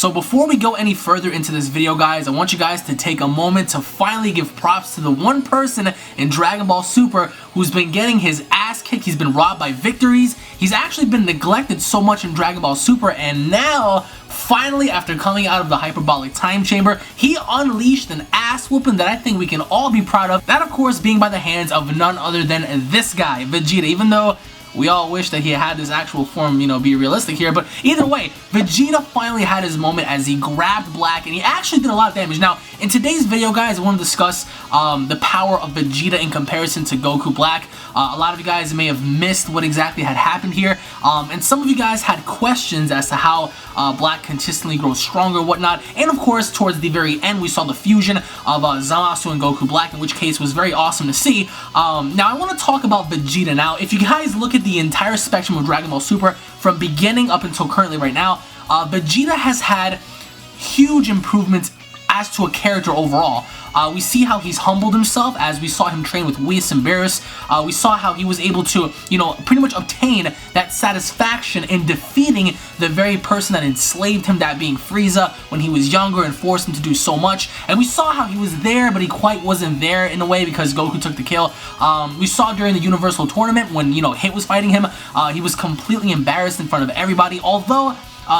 So before we go any further into this video, guys, I want you guys to take a moment to finally give props to the one person in Dragon Ball Super who's been getting his ass kicked. He's been robbed by victories. He's actually been neglected so much in Dragon Ball Super, and now, finally, after coming out of the hyperbolic time chamber, he unleashed an ass whooping that I think we can all be proud of. That, of course, being by the hands of none other than this guy, Vegeta, even though we all wish that he had this actual form, you know, be realistic here. But either way, Vegeta finally had his moment as he grabbed Black, and he actually did a lot of damage. Now, in today's video, guys, I want to discuss the power of Vegeta in comparison to Goku Black. A lot of you guys may have missed what exactly had happened here, and some of you guys had questions as to how Black consistently grows stronger, whatnot. And of course, towards the very end, we saw the fusion of Zamasu and Goku Black, in which case was very awesome to see. Now, I want to talk about Vegeta. Now, if you guys look at the entire spectrum of Dragon Ball Super from beginning up until currently right now, Vegeta has had huge improvements as to a character overall. We see how he's humbled himself as we saw him train with Whis and Beerus. We saw how he was able to, you know, pretty much obtain that satisfaction in defeating the very person that enslaved him, that being Frieza, when he was younger and forced him to do so much. And we saw how he was there, but he quite wasn't there in a way because Goku took the kill. We saw during the Universal Tournament when, you know, Hit was fighting him, he was completely embarrassed in front of everybody, although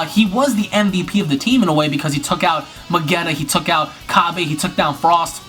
he was the MVP of the team in a way because he took out Vegeta, he took out Kabe, he took down Frost.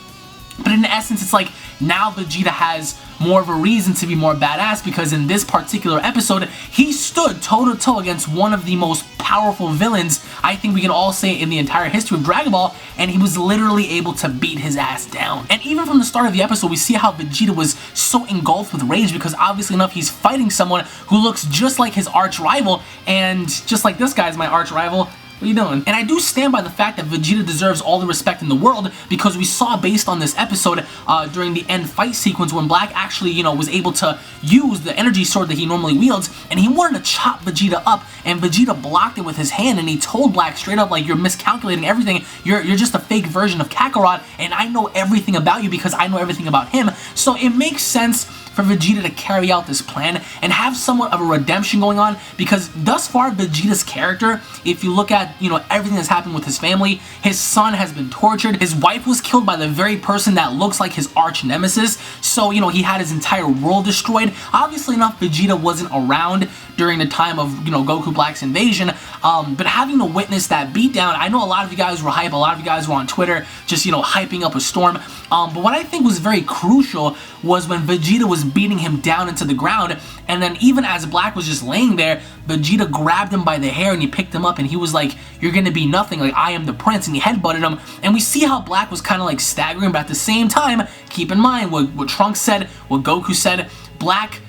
But in essence, it's like now Vegeta has more of a reason to be more badass because in this particular episode, he stood toe-to-toe against one of the most powerful villains, I think we can all say, in the entire history of Dragon Ball, and he was literally able to beat his ass down. And even from the start of the episode, we see how Vegeta was so engulfed with rage because obviously enough, he's fighting someone who looks just like his arch rival, and just like this guy's my arch rival. What are you doing? And I do stand by the fact that Vegeta deserves all the respect in the world because we saw based on this episode during the end fight sequence when Black actually, you know, was able to use the energy sword that he normally wields, and he wanted to chop Vegeta up, and Vegeta blocked it with his hand, and he told Black straight up, like, you're miscalculating everything, you're just a fake version of Kakarot, and I know everything about you because I know everything about him. So it makes sense for Vegeta to carry out this plan and have somewhat of a redemption going on because thus far Vegeta's character, if you look at, you know, everything that's happened with his family, his son has been tortured, his wife was killed by the very person that looks like his arch nemesis, so, you know, he had his entire world destroyed. Obviously enough, Vegeta wasn't around during the time of, you know, Goku Black's invasion, but having to witness that beatdown, I know a lot of you guys were hype, a lot of you guys were on Twitter just, you know, hyping up a storm, but what I think was very crucial was when Vegeta was beating him down into the ground, and then even as Black was just laying there, Vegeta grabbed him by the hair and he picked him up and he was like, you're gonna be nothing, like, I am the prince, and he headbutted him, and we see how Black was kind of like staggering, but at the same time, keep in mind what Trunks said, what Goku said, Black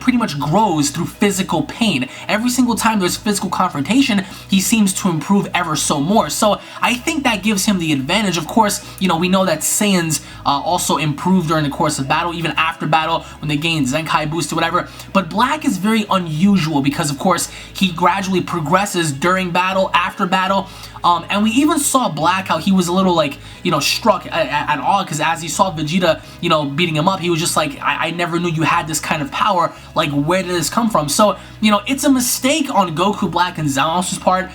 pretty much grows through physical pain. Every single time there's physical confrontation, he seems to improve ever so more. So I think that gives him the advantage. Of course, you know, we know that Saiyans also improve during the course of battle, even after battle, when they gain Zenkai boost or whatever. But Black is very unusual because, of course, he gradually progresses during battle, after battle. And we even saw Black, how he was a little, like, you know, struck at awe because as he saw Vegeta, you know, beating him up, he was just like, I never knew you had this kind of power. Like, where did this come from? So, you know, it's a mistake on Goku Black and Zamasu's part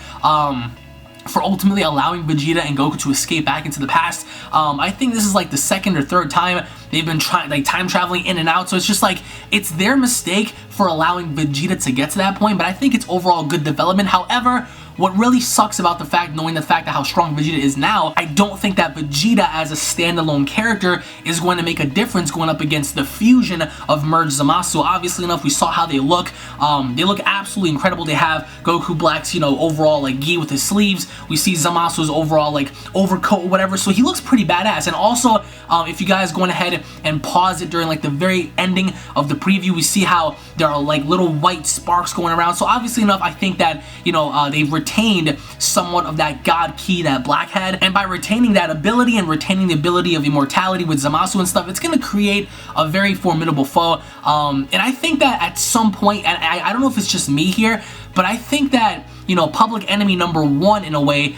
for ultimately allowing Vegeta and Goku to escape back into the past. I think this is like the second or third time they've been trying, like, time traveling in and out, so it's just like, it's their mistake for allowing Vegeta to get to that point, but I think it's overall good development. However, what really sucks about the fact, knowing the fact that how strong Vegeta is now, I don't think that Vegeta as a standalone character is going to make a difference going up against the fusion of Merged Zamasu. Obviously enough, we saw how they look. They look absolutely incredible. They have Goku Black's, you know, overall, like, gi with his sleeves. We see Zamasu's overall, like, overcoat or whatever, so he looks pretty badass. And also, if you guys go ahead and pause it during, like, the very ending of the preview, we see how there are, like, little white sparks going around. So obviously enough, I think that, you know, they've retained somewhat of that god ki that Black had, and by retaining that ability and retaining the ability of immortality with Zamasu and stuff, it's going to create a very formidable foe. And I think that at some point, and I don't know if it's just me here, but I think that, you know, public enemy number one in a way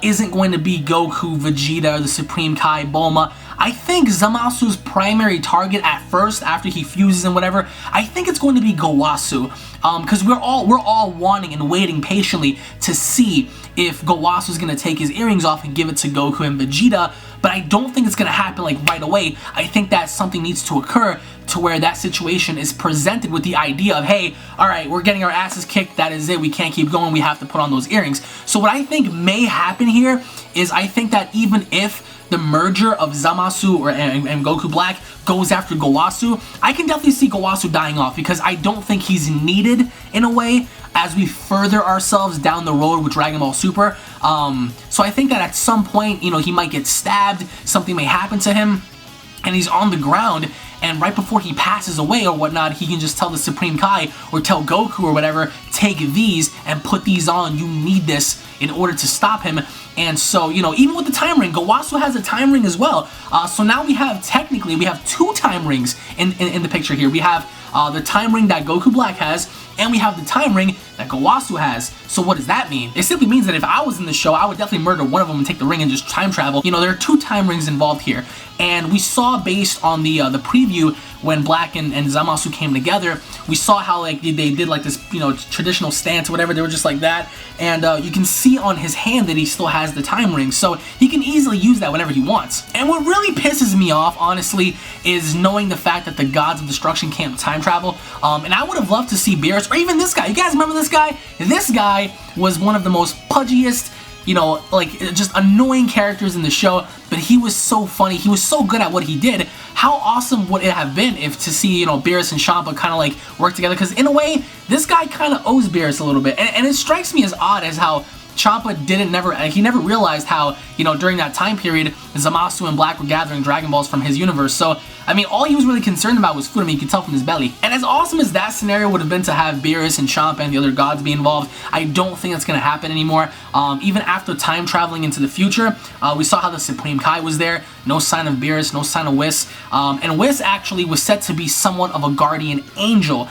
isn't going to be Goku, Vegeta, the Supreme Kai, Bulma. I think Zamasu's primary target at first, after he fuses and whatever, I think it's going to be Gowasu. Because we're all wanting and waiting patiently to see if Gowasu is going to take his earrings off and give it to Goku and Vegeta, but I don't think it's going to happen like right away. I think that something needs to occur to where that situation is presented with the idea of, hey, alright, we're getting our asses kicked, that is it, we can't keep going, we have to put on those earrings. So what I think may happen here is I think that even if the merger of Zamasu and Goku Black goes after Gowasu, I can definitely see Gowasu dying off because I don't think he's needed in a way as we further ourselves down the road with Dragon Ball Super. So I think that at some point, you know, he might get stabbed, something may happen to him, and he's on the ground, and right before he passes away or whatnot, he can just tell the Supreme Kai or tell Goku or whatever, take these and put these on, you need this in order to stop him. And so, you know, even with the time ring, Gowasu has a time ring as well. So now we have, technically, we have 2 time rings in the picture here. We have the time ring that Goku Black has, and we have the time ring that Gowasu has. So what does that mean? It simply means that if I was in the show, I would definitely murder one of them and take the ring and just time travel. You know, there are 2 time rings involved here. And we saw, based on the preview, when Black and Zamasu came together, we saw how like they did like this, you know, traditional stance or whatever. They were just like that, and you can see on his hand that he still has the time ring, so he can easily use that whenever he wants. And what really pisses me off, honestly, is knowing the fact that the Gods of Destruction can't time travel. And I would have loved to see Beerus, or even this guy. You guys remember this guy? This guy was one of the most pudgiest, you know, like just annoying characters in the show, but he was so funny. He was so good at what he did. How awesome would it have been if to see, you know, Beerus and Champa kind of like work together? Because in a way, this guy kind of owes Beerus a little bit, and it strikes me as odd as how Champa never realized how, you know, during that time period, Zamasu and Black were gathering Dragon Balls from his universe. So, I mean, all he was really concerned about was food. I mean, you could tell from his belly. And as awesome as that scenario would have been to have Beerus and Champa and the other gods be involved, I don't think that's going to happen anymore. Even after time traveling into the future, we saw how the Supreme Kai was there. No sign of Beerus, no sign of Whis. And Whis actually was said to be somewhat of a guardian angel,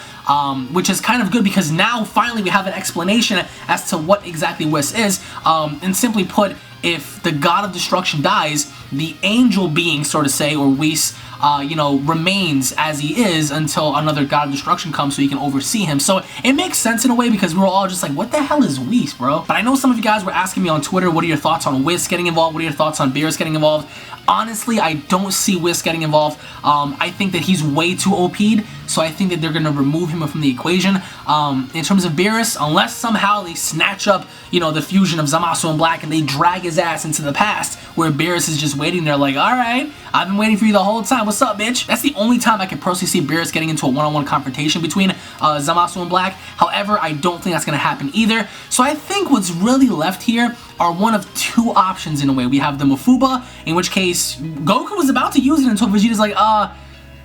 which is kind of good because now finally we have an explanation as to what exactly Whis is. And simply put, if the God of Destruction dies, the angel being, so to say, or Whis, you know, remains as he is until another God of Destruction comes so he can oversee him. So it makes sense in a way because we were all just like, what the hell is Whis, bro? But I know some of you guys were asking me on Twitter, what are your thoughts on Whis getting involved? What are your thoughts on Beerus getting involved? Honestly, I don't see Whis getting involved. I think that he's way too OP'd, so I think that they're going to remove him from the equation. In terms of Beerus, unless somehow they snatch up, you know, the fusion of Zamasu and Black and they drag his ass into the past, where Beerus is just waiting there like, alright, I've been waiting for you the whole time, what's up, bitch? That's the only time I can personally see Beerus getting into a one-on-one confrontation between Zamasu and Black. However, I don't think that's going to happen either. So I think what's really left here are one of 2 options in a way. We have the Mafuba, in which case Goku was about to use it until Vegeta's like,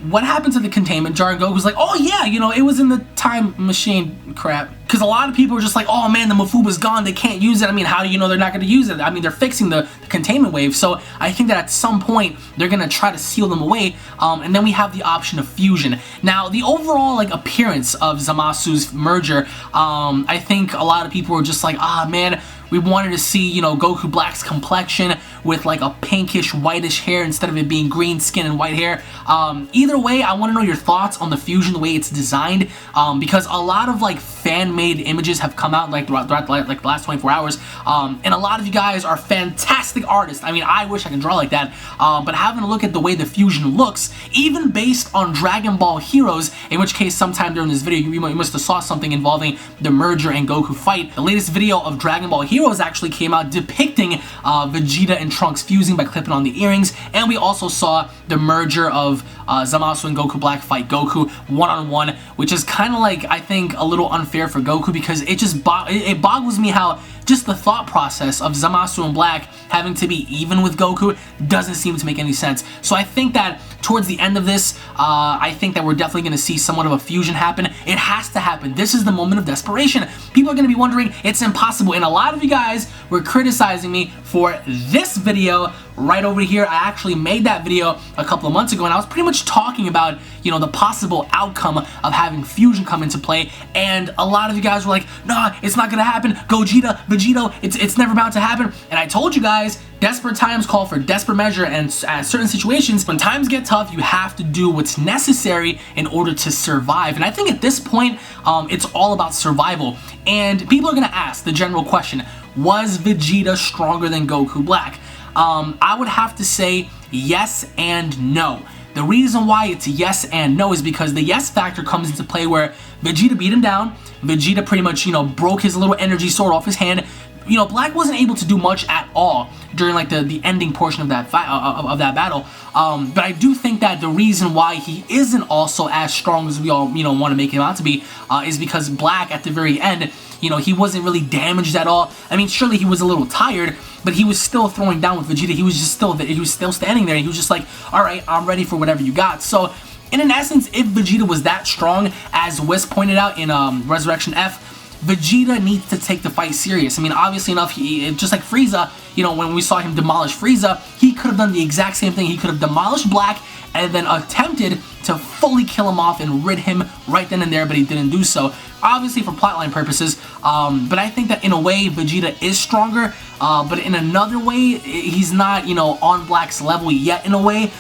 what happened to the containment jar? And Goku's like, oh yeah, you know, it was in the time machine crap. Because a lot of people are just like, oh man, the Mafuba's gone, they can't use it. I mean, how do you know they're not going to use it? I mean, they're fixing the containment wave. So I think that at some point, they're going to try to seal them away. And then we have the option of fusion. Now, the overall like appearance of Zamasu's merger, I think a lot of people were just like, ah man, we wanted to see, you know, Goku Black's complexion with like a pinkish, whitish hair instead of it being green skin and white hair. Either way, I want to know your thoughts on the fusion, the way it's designed, because a lot of like fan-made images have come out like throughout like the last 24 hours, and a lot of you guys are fantastic artists. I mean, I wish I could draw like that, but having a look at the way the fusion looks, even based on Dragon Ball Heroes, in which case sometime during this video you must have saw something involving the merger and Goku fight. The latest video of Dragon Ball Heroes actually came out depicting Vegeta and Trunks fusing by clipping on the earrings, and we also saw the merger of Zamasu and Goku Black fight Goku one-on-one, which is kind of like, I think, a little unfair for Goku because it just it boggles me how just the thought process of Zamasu and Black having to be even with Goku doesn't seem to make any sense. So I think that towards the end of this, I think that we're definitely going to see somewhat of a fusion happen. It has to happen. This is the moment of desperation. People are going to be wondering, it's impossible. And a lot of you guys were criticizing me for this video right over here. I actually made that video a couple of months ago, and I was pretty much talking about, you know, the possible outcome of having fusion come into play. And a lot of you guys were like, nah, it's not going to happen. Gogeta, Vegito, it's never about to happen. And I told you guys, desperate times call for desperate measure, and at certain situations, when times get tough, you have to do what's necessary in order to survive. And I think at this point, it's all about survival. And people are going to ask the general question, was Vegeta stronger than Goku Black? I would have to say yes and no. The reason why it's yes and no is because the yes factor comes into play where Vegeta beat him down. Vegeta pretty much, broke his little energy sword off his hand. Black wasn't able to do much at all during like the ending portion of that fight, of that battle. But I do think that the reason why he isn't also as strong as we all want to make him out to be is because Black at the very end, he wasn't really damaged at all. I mean, surely he was a little tired, but he was still throwing down with Vegeta. He was still standing there. And he was just like, all right, I'm ready for whatever you got. So in essence, if Vegeta was that strong, as Wes pointed out in Resurrection F, Vegeta needs to take the fight serious. I mean, obviously enough, just like Frieza, when we saw him demolish Frieza, he could have done the exact same thing. He could have demolished Black and then attempted to fully kill him off and rid him right then and there, but he didn't do so. Obviously for plotline purposes, but I think that in a way Vegeta is stronger, but in another way he's not, on Black's level yet in a way,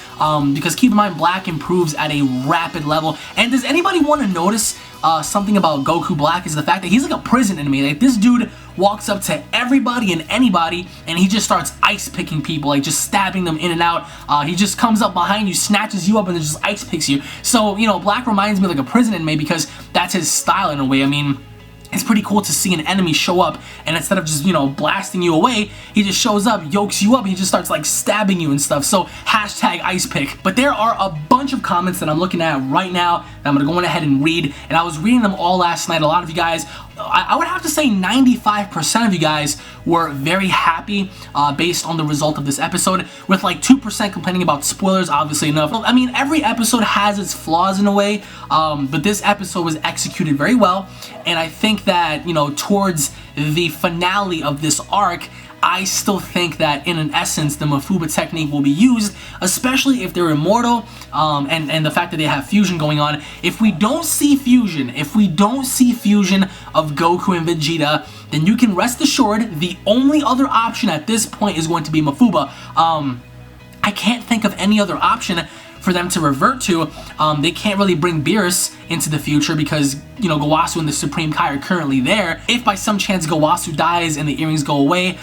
because keep in mind Black improves at a rapid level. And does anybody want to notice something about Goku Black is the fact that he's like a prison enemy. Like, this dude walks up to everybody and anybody and he just starts ice picking people, like just stabbing them in and out. He just comes up behind you, snatches you up, and then just ice picks you. So, Black reminds me of like a prison enemy because that's his style in a way. I mean, it's pretty cool to see an enemy show up and instead of just, blasting you away, he just shows up, yokes you up, and he just starts like stabbing you and stuff. So hashtag ice pick. But there are a bunch of comments that I'm looking at right now that I'm going to go ahead and read, and I was reading them all last night. A lot of you guys, I would have to say 95% of you guys were very happy based on the result of this episode, with like 2% complaining about spoilers, obviously enough. I mean, every episode has its flaws in a way, but this episode was executed very well, and I think that, towards the finale of this arc, I still think that in an essence the Mafuba technique will be used, especially if they're immortal, and the fact that they have fusion going on. If we don't see fusion of Goku and Vegeta, then you can rest assured the only other option at this point is going to be Mafuba. I can't think of any other option for them to revert to. They can't really bring Beerus into the future because, Gowasu and the Supreme Kai are currently there. If by some chance Gowasu dies and the earrings go away,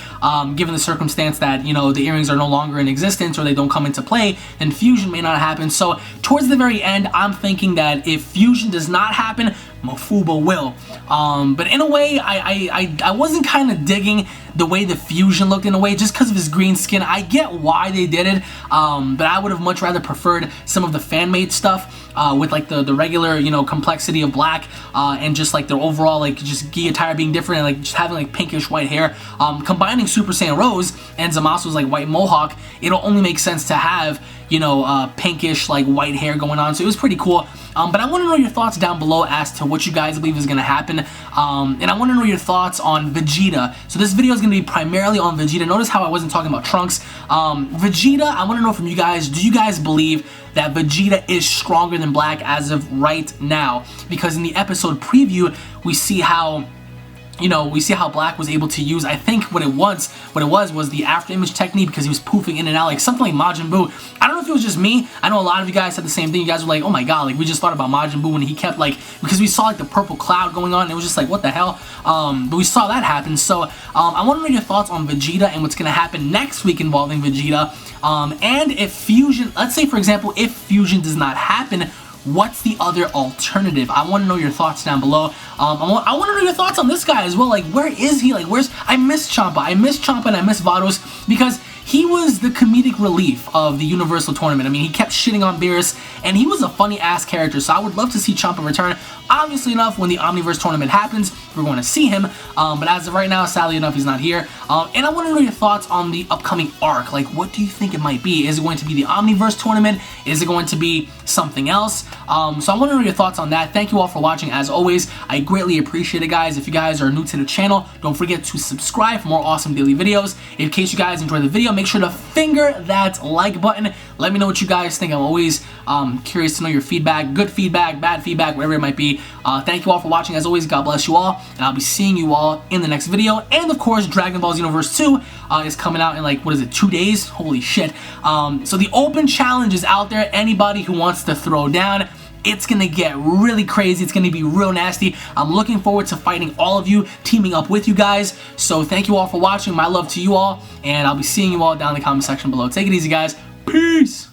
given the circumstance that, the earrings are no longer in existence or they don't come into play, then fusion may not happen. So towards the very end, I'm thinking that if fusion does not happen, Mafuba will. But in a way, I wasn't kind of digging the way the fusion looked in a way, just because of his green skin. I get why they did it, but I would have much rather preferred some of the fan-made stuff with like the regular, complexity of Black, and just like their overall like just gi attire being different and like just having like pinkish white hair. Combining Super Saiyan Rose and Zamasu's like white mohawk, it'll only make sense to have, pinkish like white hair going on. So it was pretty cool. But I want to know your thoughts down below as to what you guys believe is going to happen. And I want to know your thoughts on Vegeta. So this video is going to be primarily on Vegeta. Notice how I wasn't talking about Trunks. Vegeta, I want to know from you guys, do you guys believe that Vegeta is stronger than Black as of right now? Because in the episode preview, we see how Black was able to use, I think what it was the after image technique, because he was poofing in and out like something like Majin Buu. I don't know if it was just me. I know a lot of you guys said the same thing. You guys were like, oh my god, like we just thought about Majin Buu when he kept like, because we saw like the purple cloud going on, and it was just like, what the hell? But we saw that happen. So I want to know your thoughts on Vegeta and what's going to happen next week involving Vegeta. And if fusion, let's say for example, if fusion does not happen, what's the other alternative? I want to know your thoughts down below. I want to know your thoughts on this guy as well. Like, where is he? Like, I miss Champa and I miss Vados, because he was the comedic relief of the Universal Tournament. I mean, he kept shitting on Beerus, and he was a funny-ass character, so I would love to see Champa return. Obviously enough, when the Omniverse Tournament happens, we're going to see him, but as of right now, sadly enough, he's not here. And I want to know your thoughts on the upcoming arc. Like, what do you think it might be? Is it going to be the Omniverse Tournament? Is it going to be something else? So I want to know your thoughts on that. Thank you all for watching. As always, I greatly appreciate it, guys. If you guys are new to the channel, don't forget to subscribe for more awesome daily videos. In case you guys enjoyed the video, make sure to finger that like button. Let me know what you guys think. I'm always curious to know your feedback, good feedback, bad feedback, whatever it might be. Thank you all for watching. As always, God bless you all, and I'll be seeing you all in the next video. And of course, Dragon Ball Xenoverse 2 is coming out in like, what is it, 2 days? Holy shit. So the open challenge is out there. Anybody who wants to throw down, It's gonna get really crazy. It's gonna be real nasty. I'm looking forward to fighting all of you, teaming up with you guys. So thank you all for watching. My love to you all, and I'll be seeing you all down in the comment section below. Take it easy, guys. Peace.